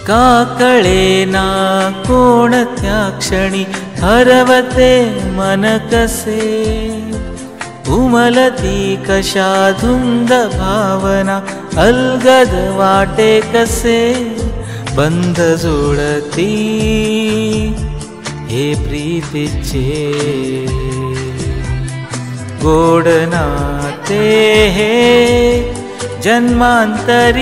का कळेना कोणत्या क्षणी हरवते मन कसे, उमलती कशा धुंद भावना अलगद वाटे कसे, बंध जुळती हे प्रीतीचे गोड नाते हे जन्मांतरीचे।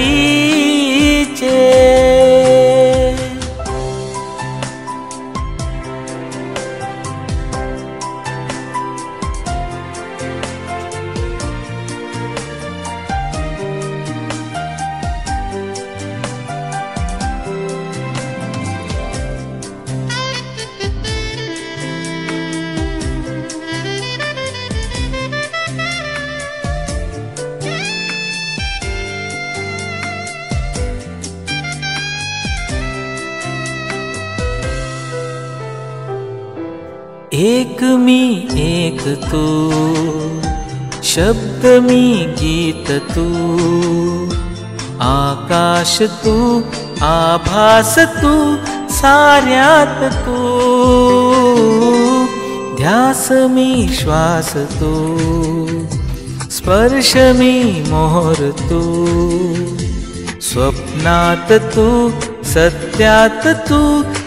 एक मी एक तू, शब्द मी गीत तू, आकाश तू आभास तू, साऱ्यात तू, ध्यास मी श्वास तू, स्पर्श मी मोहर तू, स्वप्नात तू सत्यात तू,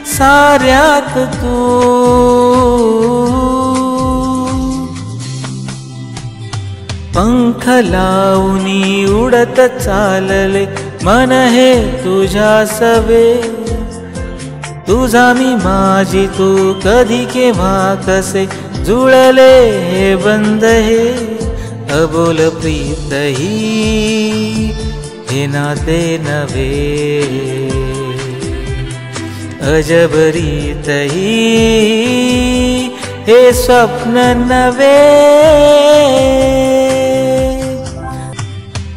साऱ्यात तू। पंख लावूनी उडत चालले मन हे तुझ्या सवे, तुझा मी माझी तू कधी केव्हा कसे, जुळले हे बंध हे अबोल प्रीत ही, हे नाते नवे अजब रीत ही, हे स्वप्न नवे।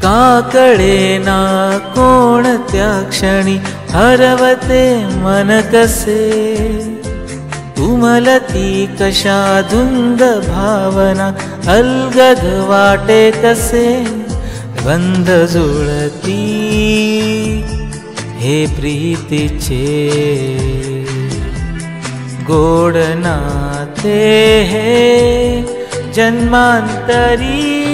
का कळेना कोणत्या क्षणी हरवते मन कसे, उमलती कशा धुंद भावना अलगद वाटे कसे, बंध जुळती हे प्रीतीचे गोड नाते हे जन्मांतरी।